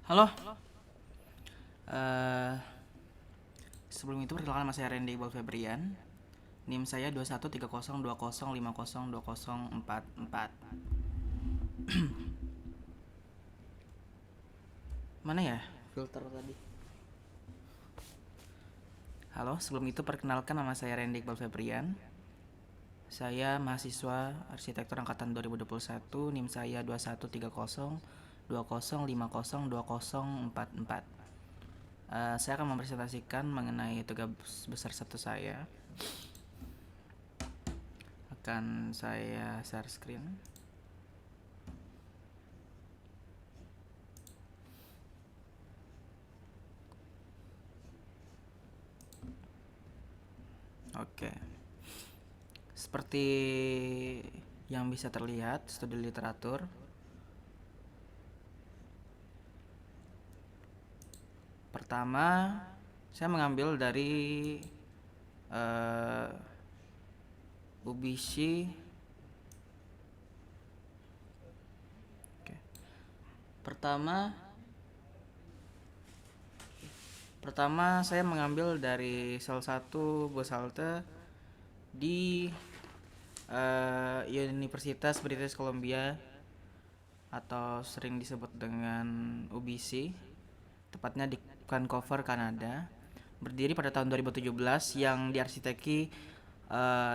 Halo, eh sebelum itu perkenalkan nama saya Randy Iqbal Febrian. NIM saya 213020502044. Mana ya filter tadi? Halo, sebelum itu perkenalkan nama saya Randy Iqbal Febrian. Saya mahasiswa arsitektur angkatan 2021, NIM saya 213020502044. Saya akan mempresentasikan mengenai tugas besar satu saya. Akan saya share screen. Oke. Seperti yang bisa terlihat, studi literatur. Pertama, saya mengambil dari UBC. Oke. Pertama saya mengambil dari salah satu Bosalte di Universitas British Columbia atau sering disebut dengan UBC, tepatnya di Vancouver, Kanada. Berdiri pada tahun 2017 yang diarsiteki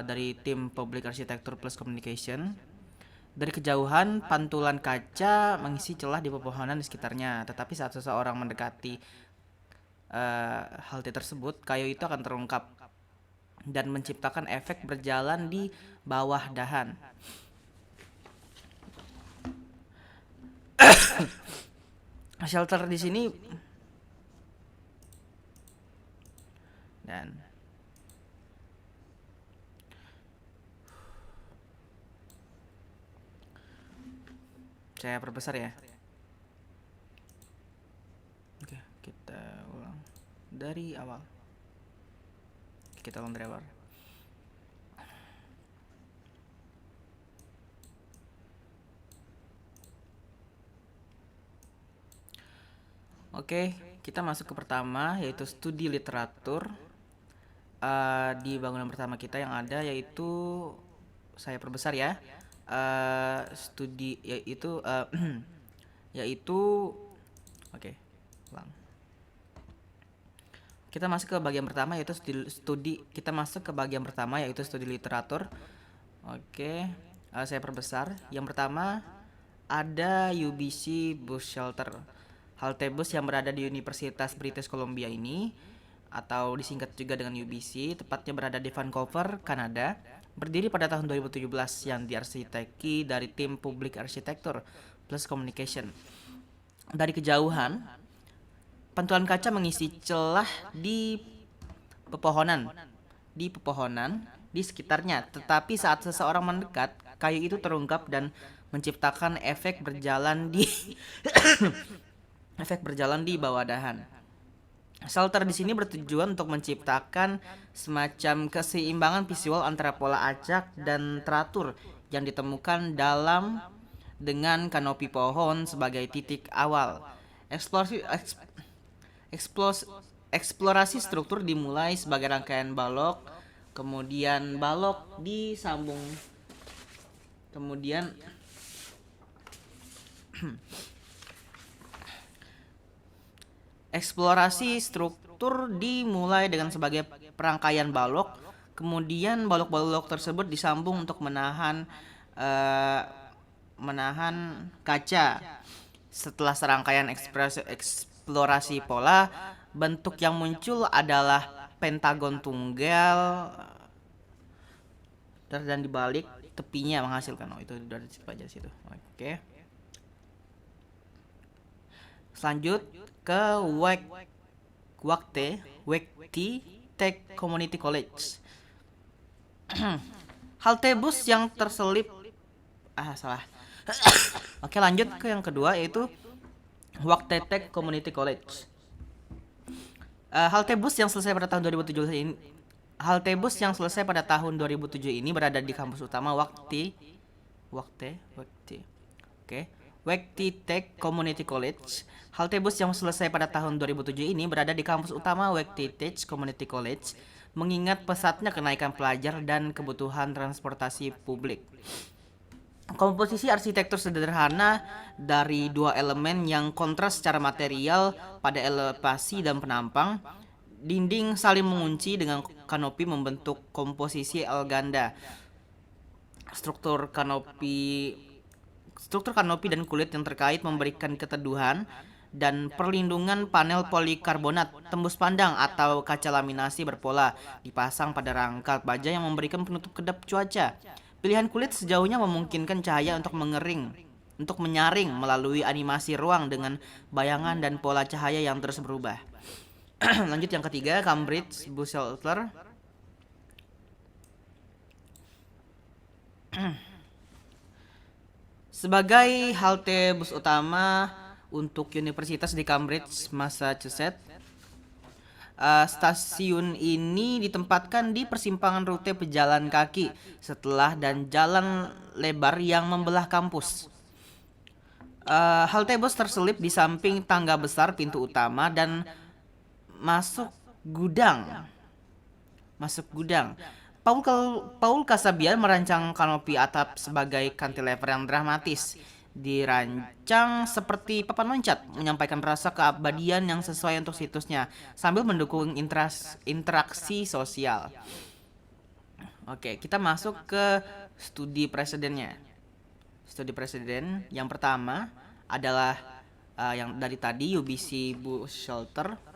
dari tim Public Architecture plus Communication. Dari kejauhan, pantulan kaca mengisi celah di pepohonan di sekitarnya. Tetapi saat seseorang mendekati halte tersebut, kayu itu akan terungkap dan menciptakan efek berjalan di bawah dahan. Shelter di sini dan saya perbesar ya. Oke, kita ulang dari awal. Kita ulang dari awal. Oke, kita masuk ke pertama, yaitu studi literatur. Di bangunan pertama kita yang ada yaitu, saya perbesar ya, studi yaitu yaitu oke, ulang. Kita masuk ke bagian pertama yaitu studi literatur. Oke, saya perbesar. Yang pertama ada UBC Bus Shelter, halte bus yang berada di Universitas British Columbia ini, atau disingkat juga dengan UBC, tepatnya berada di Vancouver, Kanada. Berdiri pada tahun 2017 yang diarsiteki dari tim Public Architecture plus Communication. Dari kejauhan, pantulan kaca mengisi celah di pepohonan di sekitarnya. Tetapi saat seseorang mendekat, kayu itu terungkap dan menciptakan efek berjalan di efek berjalan di bawah dahan. Shelter di sini bertujuan untuk menciptakan semacam keseimbangan visual antara pola acak dan teratur yang ditemukan dalam dengan kanopi pohon sebagai titik awal. Eksplorasi struktur dimulai sebagai rangkaian balok, kemudian balok disambung, kemudian eksplorasi struktur dimulai dengan sebagai perangkaian balok, kemudian balok-balok tersebut disambung untuk menahan kaca. Setelah serangkaian eksplorasi pola, bentuk yang muncul adalah pentagon tunggal dan dibalik tepinya menghasilkan, itu dari situ. Oke. Selanjut ke Wakti Tech Community College. Halte bus yang terselip salah. Oke, lanjut ke yang kedua yaitu Wakti Tech Community College. Halte bus yang selesai pada tahun 2007 ini berada di kampus utama Wakti. Oke. Wekti Tech Community College. Halte bus yang selesai pada tahun 2007 ini berada di kampus utama Wekti Tech Community College, mengingat pesatnya kenaikan pelajar dan kebutuhan transportasi publik. Komposisi arsitektur sederhana dari dua elemen yang kontras secara material pada elevasi dan penampang. Dinding saling mengunci dengan kanopi membentuk komposisi ganda. Struktur kanopi dan kulit yang terkait memberikan keteduhan dan perlindungan. Panel polikarbonat tembus pandang atau kaca laminasi berpola dipasang pada rangka baja yang memberikan penutup kedap cuaca. Pilihan kulit sejauhnya memungkinkan cahaya untuk menyaring melalui animasi ruang dengan bayangan dan pola cahaya yang terus berubah. Lanjut yang ketiga, Cambridge Bus Shelter. Sebagai halte bus utama untuk universitas di Cambridge, Massachusetts, stasiun ini ditempatkan di persimpangan rute pejalan kaki setelah dan jalan lebar yang membelah kampus. Halte bus terselip di samping tangga besar pintu utama dan masuk gudang. Paul Kasabian merancang kanopi atap sebagai cantilever yang dramatis, dirancang seperti papan loncat, menyampaikan rasa keabadian yang sesuai untuk situsnya sambil mendukung interaksi sosial. Oke, kita masuk ke studi presidennya. Studi presiden yang pertama adalah yang dari tadi, UBC Bus Shelter,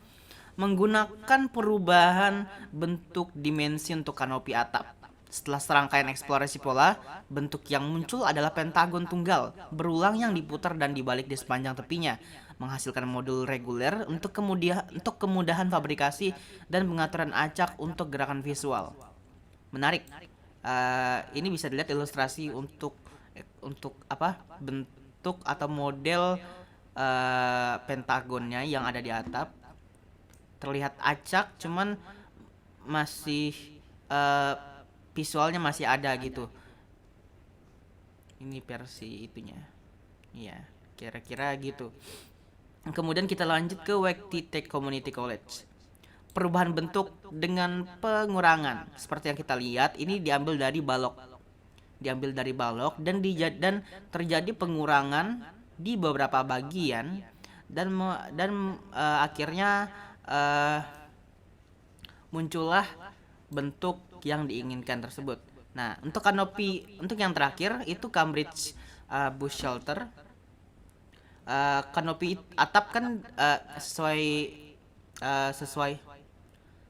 menggunakan perubahan bentuk dimensi untuk kanopi atap. Setelah serangkaian eksplorasi pola, bentuk yang muncul adalah pentagon tunggal berulang yang diputar dan dibalik di sepanjang tepinya, menghasilkan modul reguler untuk kemudahan fabrikasi dan pengaturan acak untuk gerakan visual. Menarik. Ini bisa dilihat ilustrasi untuk bentuk atau model pentagonnya yang ada di atap. Terlihat acak, cuman masih visualnya masih ada gitu. Ini versi itunya. Iya, kira-kira gitu. Kemudian kita lanjut ke Wekti Tech Community College. Perubahan bentuk dengan pengurangan seperti yang kita lihat ini diambil dari balok dan terjadi pengurangan di beberapa bagian dan akhirnya muncullah bentuk yang diinginkan tersebut. Nah, untuk kanopi untuk yang terakhir itu Cambridge Bus Shelter. Kanopi atap kan sesuai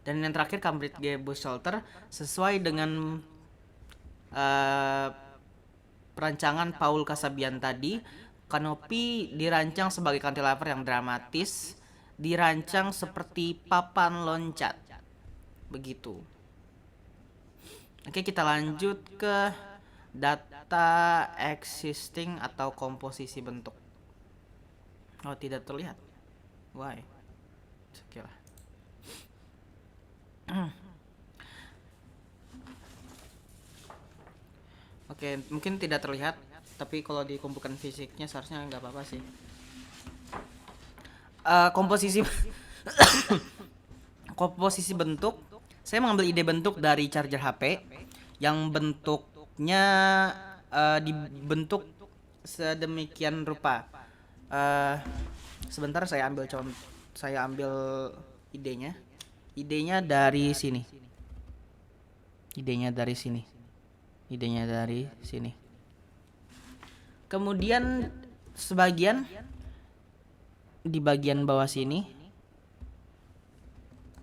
dan yang terakhir Cambridge Bus Shelter sesuai dengan perancangan Paul Kasabian tadi. Kanopi dirancang sebagai cantilever yang dramatis, dirancang seperti papan loncat. Begitu. Oke, kita lanjut ke data existing atau komposisi bentuk. Oh, tidak terlihat. Why? Oke lah. Oke, mungkin tidak terlihat, tapi kalau dikumpulkan fisiknya seharusnya nggak apa-apa sih. Komposisi komposisi bentuk, saya mengambil ide bentuk dari charger HP yang bentuknya dibentuk sedemikian rupa. Sebentar, saya ambil idenya dari sini. Kemudian sebagian di bagian bawah sini,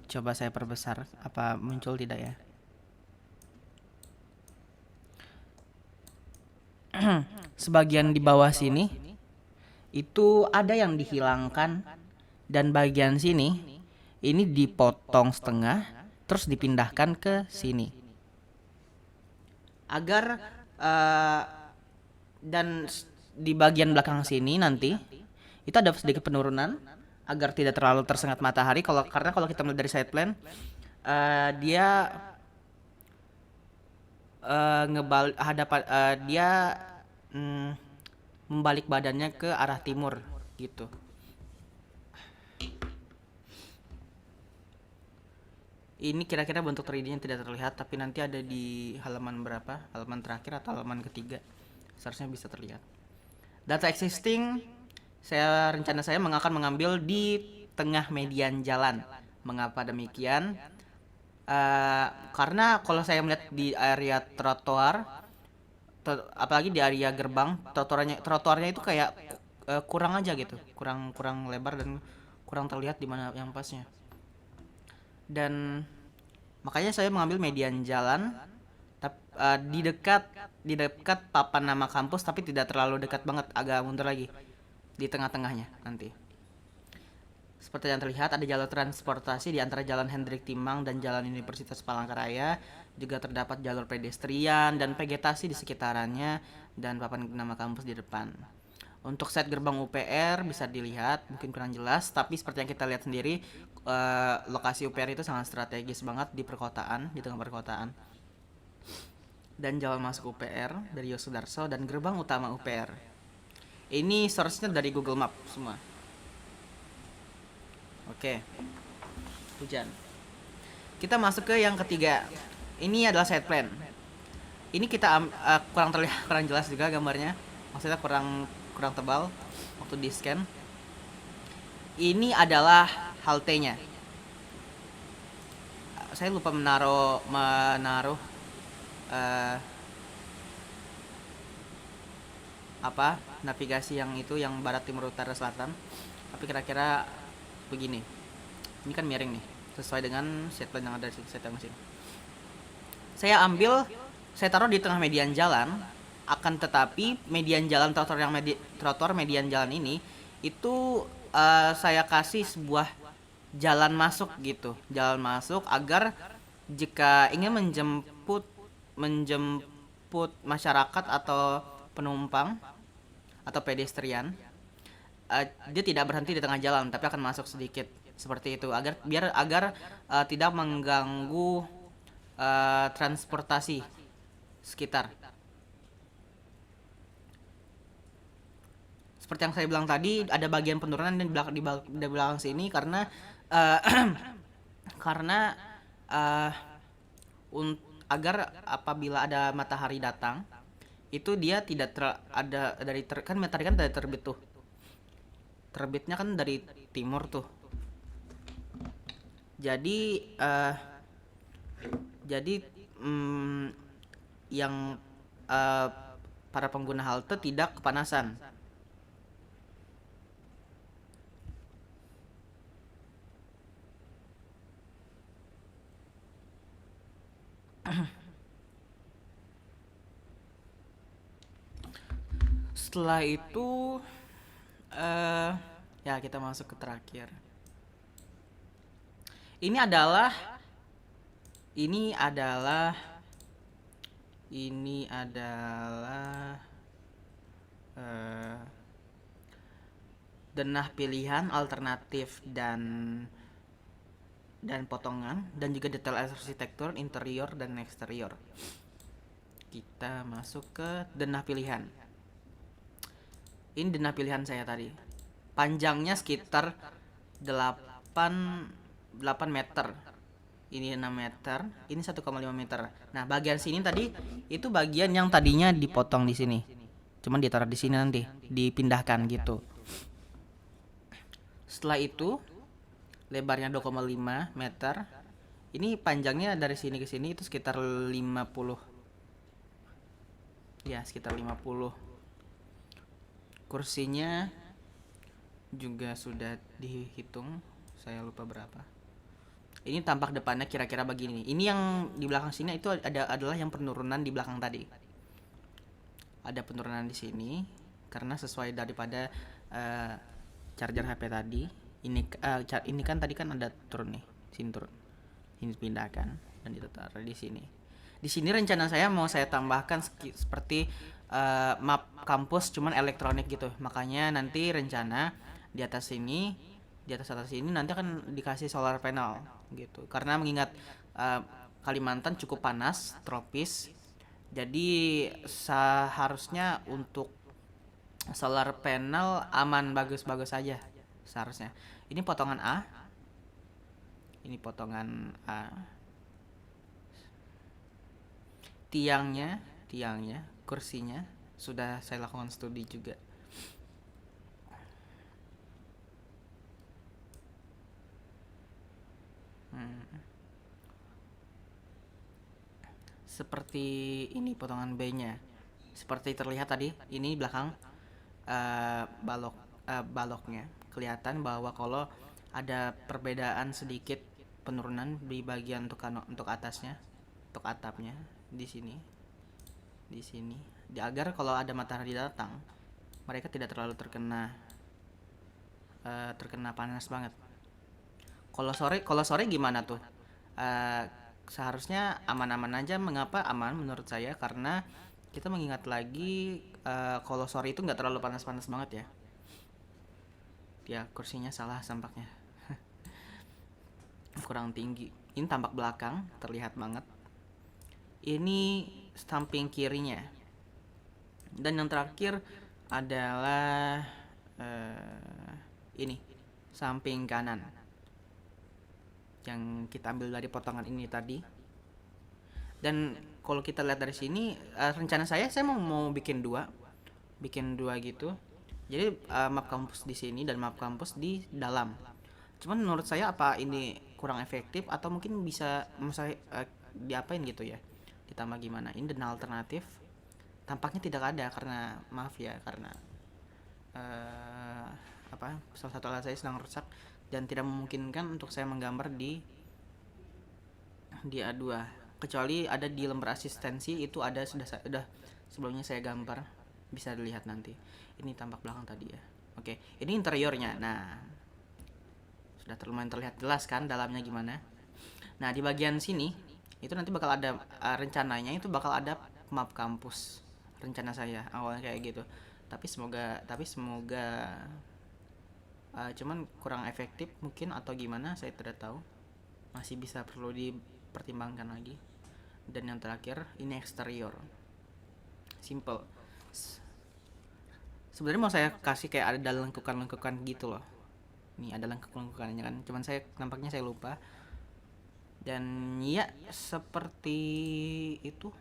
coba saya perbesar, apa muncul tidak ya? Sebagian di bawah sini itu ada yang dihilangkan dan bagian sini ini dipotong setengah terus dipindahkan ke sini agar dan di bagian belakang sini nanti itu ada sedikit penurunan agar tidak terlalu tersengat matahari. Karena kalau kita melihat dari side plan, dia dia membalik badannya ke arah timur gitu. Ini kira-kira bentuk 3D-nya tidak terlihat, tapi nanti ada di halaman berapa? Halaman terakhir atau halaman ketiga? Seharusnya bisa terlihat. Data existing, rencana saya akan mengambil di tengah median jalan. Mengapa demikian? Karena kalau saya melihat di area trotoar, apalagi di area gerbang, trotoarnya itu kayak kurang aja gitu, kurang lebar dan kurang terlihat di mana yang pasnya. Dan makanya saya mengambil median jalan di dekat papan nama kampus, tapi tidak terlalu dekat banget, agak mundur lagi di tengah-tengahnya nanti. Seperti yang terlihat ada jalur transportasi di antara Jalan Hendrik Timang dan Jalan Universitas Palangkaraya. Juga terdapat jalur pedestrian dan vegetasi di sekitarannya dan papan nama kampus di depan. Untuk set gerbang UPR bisa dilihat, mungkin kurang jelas, tapi seperti yang kita lihat sendiri, lokasi UPR itu sangat strategis banget di perkotaan, di tengah perkotaan. Dan jalan masuk UPR dari Yosudarso dan gerbang utama UPR. Ini source-nya dari Google Map semua. Oke. Hujan. Kita masuk ke yang ketiga. Ini adalah site plan. Ini kita kurang terlihat, kurang jelas juga gambarnya. Maksudnya kurang tebal waktu di scan. Ini adalah haltenya. Saya lupa menaruh navigasi yang itu, yang barat, timur, utara, selatan. Tapi kira-kira begini. Ini kan miring nih, sesuai dengan set plan yang ada di set yang sini. Saya taruh di tengah median jalan. Akan tetapi median jalan trotoar median jalan ini itu saya kasih sebuah jalan masuk gitu, jalan masuk agar jika ingin menjemput masyarakat atau penumpang atau pedestrian, dia tidak berhenti di tengah jalan tapi akan masuk sedikit seperti itu, agar tidak mengganggu transportasi sekitar. Seperti yang saya bilang tadi, ada bagian penurunan di belakang sini karena karena agar apabila ada matahari datang itu dia tidak ada kan matahari kan dari terbit tuh, terbitnya kan dari timur tuh, jadi yang para pengguna halte tidak kepanasan. Setelah itu ya kita masuk ke terakhir. Ini adalah denah pilihan alternatif dan potongan, dan juga detail arsitektur interior dan eksterior. Kita masuk ke denah pilihan. Ini denah pilihan saya tadi. Panjangnya sekitar 8 meter. Ini 6 meter, ini 1,5 meter. Nah, bagian sini tadi itu bagian yang tadinya dipotong di sini. Cuman ditaruh di sini, nanti dipindahkan gitu. Setelah itu lebarnya 2,5 meter. Ini panjangnya dari sini ke sini itu sekitar 50. Ya, sekitar 50. Kursinya juga sudah dihitung, saya lupa berapa. Ini tampak depannya kira-kira begini. Ini yang di belakang sini itu adalah yang penurunan di belakang tadi. Ada penurunan di sini karena sesuai daripada charger HP tadi. Ini kan tadi kan ada turun nih, sini turun. Ini dipindahkan dan ditaruh di sini. Di sini rencana saya mau saya tambahkan seperti map kampus cuman elektronik gitu. Makanya nanti rencana di atas sini nanti akan dikasih solar panel gitu. Karena mengingat Kalimantan cukup panas, tropis. Jadi seharusnya untuk Solar panel aman, bagus-bagus saja seharusnya. Ini potongan A, ini potongan A. Tiangnya, kursinya sudah saya lakukan studi juga. Seperti ini potongan B-nya. Seperti terlihat tadi, ini belakang baloknya. Kelihatan bahwa kalau ada perbedaan sedikit penurunan di bagian untuk atasnya, untuk atapnya di sini, agar kalau ada matahari datang, mereka tidak terlalu terkena panas banget. Kalau sore gimana tuh? Eh, Seharusnya aman-aman aja. Mengapa aman menurut saya? Karena kita mengingat lagi kalau sore itu nggak terlalu panas-panas banget ya. Ya kursinya salah tampaknya, kurang tinggi. Ini tampak belakang terlihat banget. Ini samping kirinya. Dan yang terakhir adalah ini samping kanan yang kita ambil dari potongan ini tadi. Dan kalau kita lihat dari sini, rencana saya mau bikin dua gitu. Jadi map kampus di sini dan map kampus di dalam. Cuman menurut saya apa ini kurang efektif atau mungkin bisa diapain gitu ya? Ditambah gimana? Ini dan alternatif tampaknya tidak ada karena maaf ya, karena salah satu alat saya sedang rusak dan tidak memungkinkan untuk saya menggambar di A2, kecuali ada di lembar asistensi itu ada, sudah sebelumnya saya gambar, bisa dilihat nanti. Ini tampak belakang tadi ya. Oke, ini interiornya. Nah, sudah lumayan terlihat jelas kan dalamnya gimana. Nah, di bagian sini itu nanti bakal ada rencananya itu bakal ada map kampus. Rencana saya awalnya kayak gitu. Tapi semoga cuman kurang efektif mungkin atau gimana saya tidak tahu. Masih bisa perlu dipertimbangkan lagi. Dan yang terakhir ini eksterior. Simple. Sebenarnya mau saya kasih kayak ada lengkukan-lengkukan gitu loh. Ini ada lengkukan-lengkukannya kan. Cuman nampaknya saya lupa. Dan ya seperti itu.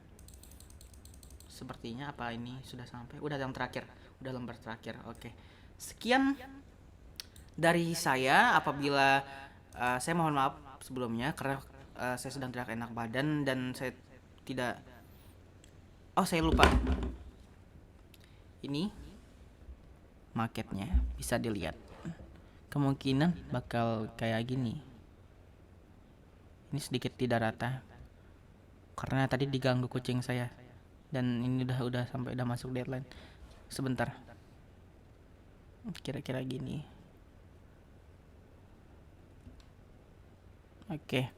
Sepertinya apa ini sudah sampai. Udah yang terakhir. Udah lembar terakhir. Oke. Sekian dari saya. Apabila saya mohon maaf sebelumnya karena saya sedang tidak enak badan dan saya tidak. Oh, saya lupa. Ini maketnya bisa dilihat. Kemungkinan bakal kayak gini. Ini sedikit tidak rata karena tadi diganggu kucing saya. Dan ini udah sampai udah masuk deadline. Sebentar. Kira-kira gini. Oke.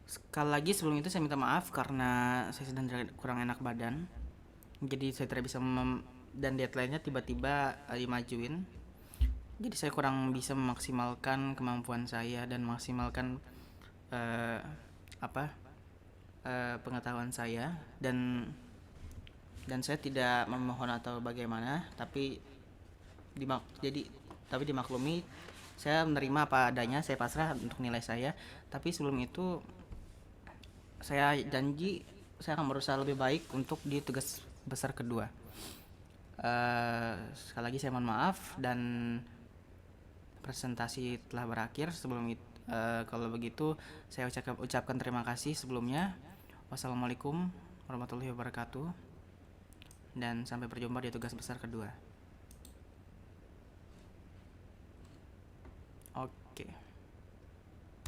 Sekali lagi sebelum itu saya minta maaf karena saya sedang kurang enak badan. Jadi saya tidak bisa dan deadline-nya tiba-tiba dimajuin. Jadi saya kurang bisa memaksimalkan kemampuan saya dan maksimalkan pengetahuan saya, dan saya tidak memohon atau bagaimana, tapi dimaklumi, saya menerima apa adanya, saya pasrah untuk nilai saya. Tapi sebelum itu saya janji saya akan berusaha lebih baik untuk di tugas besar kedua. Sekali lagi saya mohon maaf dan presentasi telah berakhir. Sebelum itu, kalau begitu saya ucapkan terima kasih sebelumnya. Wassalamualaikum warahmatullahi wabarakatuh dan sampai berjumpa di tugas besar kedua.